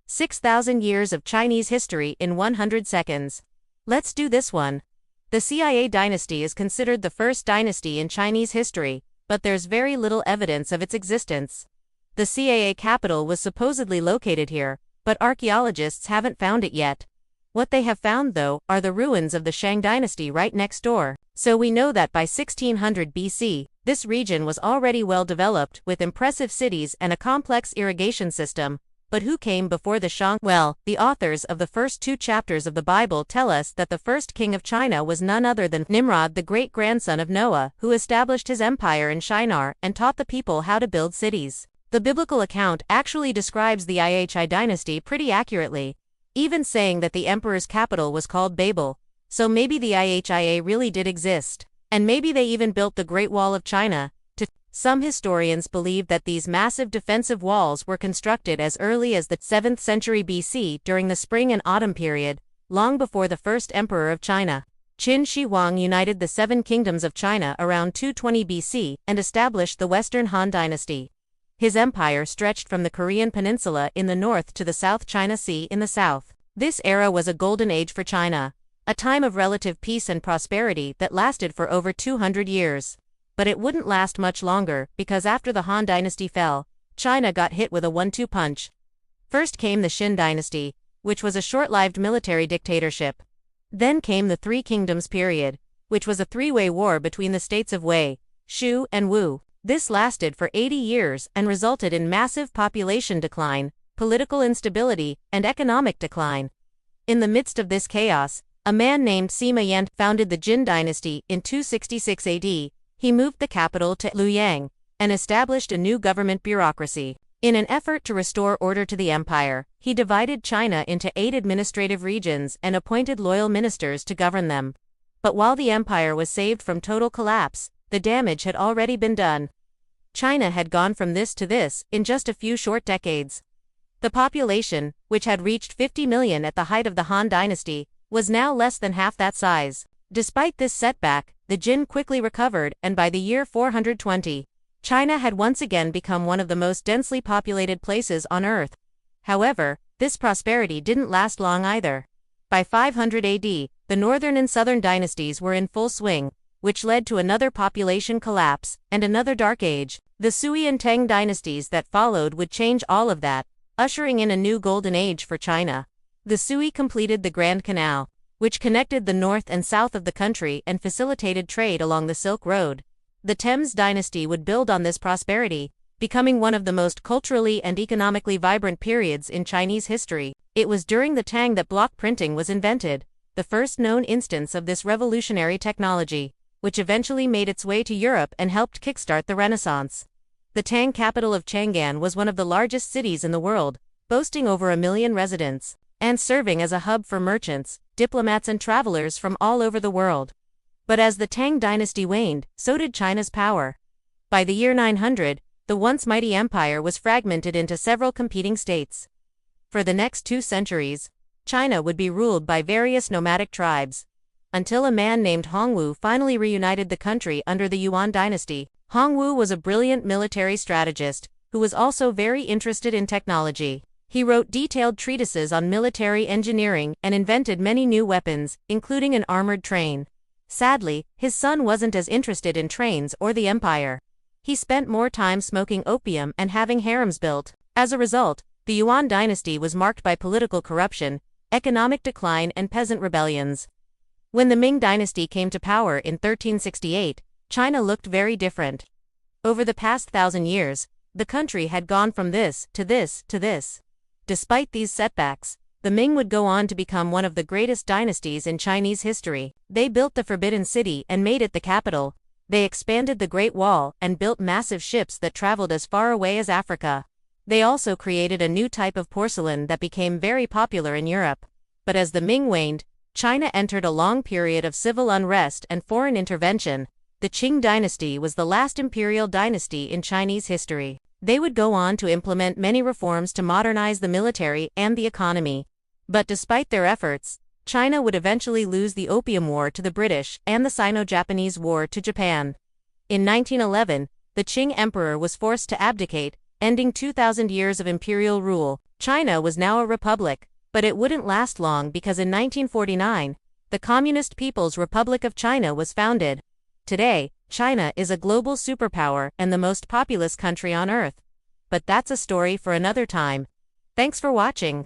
6,000 years of Chinese history in 100 seconds. Let's do this one. The Xia dynasty is considered the first dynasty in Chinese history, but there's very little evidence of its existence. The Xia capital was supposedly located here, but archaeologists haven't found it yet. What they have found, though, are the ruins of the Shang dynasty right next door. So we know that by 1600 BC, this region was already well developed with impressive cities and a complex irrigation system. But who came before the Shang? Well, the authors of the first two chapters of the Bible tell us that the first king of China was none other than Nimrod, the great-grandson of Noah, who established his empire in Shinar and taught the people how to build cities. The biblical account actually describes the Xia dynasty pretty accurately, even saying that the emperor's capital was called Babel. So maybe the Xia really did exist. And maybe they even built the Great Wall of China. Some historians believe that these massive defensive walls were constructed as early as the 7th century BC during the spring and autumn period, long before the first emperor of China. Qin Shi Huang united the 7 kingdoms of China around 220 BC and established the Western Han dynasty. His empire stretched from the Korean peninsula in the north to the South China Sea in the south. This era was a golden age for China, a time of relative peace and prosperity that lasted for over 200 years. But it wouldn't last much longer, because after the Han dynasty fell, China got hit with a 1-2 punch. First came the Qin dynasty, which was a short-lived military dictatorship. Then came the Three Kingdoms period, which was a three-way war between the states of Wei, Shu, and Wu. This lasted for 80 years and resulted in massive population decline, political instability, and economic decline. In the midst of this chaos, a man named Sima Yan founded the Jin dynasty in 266 AD. He moved the capital to Luoyang and established a new government bureaucracy. In an effort to restore order to the empire, he divided China into 8 administrative regions and appointed loyal ministers to govern them. But while the empire was saved from total collapse, the damage had already been done. China had gone from this to this in just a few short decades. The population, which had reached 50 million at the height of the Han dynasty, was now less than half that size. Despite this setback, the Jin quickly recovered, and by the year 420, China had once again become one of the most densely populated places on Earth. However, this prosperity didn't last long either. By 500 AD, the northern and southern dynasties were in full swing, which led to another population collapse and another dark age. The Sui and Tang dynasties that followed would change all of that, ushering in a new golden age for China. The Sui completed the Grand Canal, which connected the north and south of the country and facilitated trade along the Silk Road. The Tang dynasty would build on this prosperity, becoming one of the most culturally and economically vibrant periods in Chinese history. It was during the Tang that block printing was invented, the first known instance of this revolutionary technology, which eventually made its way to Europe and helped kickstart the Renaissance. The Tang capital of Chang'an was one of the largest cities in the world, boasting over 1 million residents, and serving as a hub for merchants, diplomats and travelers from all over the world. But as the Tang dynasty waned, so did China's power. By the year 900, the once mighty empire was fragmented into several competing states. For the next 2 centuries, China would be ruled by various nomadic tribes, until a man named Hongwu finally reunited the country under the Yuan dynasty. Hongwu was a brilliant military strategist, who was also very interested in technology. He wrote detailed treatises on military engineering and invented many new weapons, including an armored train. Sadly, his son wasn't as interested in trains or the empire. He spent more time smoking opium and having harems built. As a result, the Yuan dynasty was marked by political corruption, economic decline, and peasant rebellions. When the Ming dynasty came to power in 1368, China looked very different. Over the past 1,000 years, the country had gone from this to this to this. Despite these setbacks, the Ming would go on to become one of the greatest dynasties in Chinese history. They built the Forbidden City and made it the capital. They expanded the Great Wall and built massive ships that traveled as far away as Africa. They also created a new type of porcelain that became very popular in Europe. But as the Ming waned, China entered a long period of civil unrest and foreign intervention. The Qing dynasty was the last imperial dynasty in Chinese history. They would go on to implement many reforms to modernize the military and the economy. But despite their efforts, China would eventually lose the Opium War to the British and the Sino-Japanese War to Japan. In 1911, the Qing emperor was forced to abdicate, ending 2,000 years of imperial rule. China was now a republic, but it wouldn't last long because in 1949, the Communist People's Republic of China was founded. Today, China is a global superpower and the most populous country on Earth. But that's a story for another time. Thanks for watching.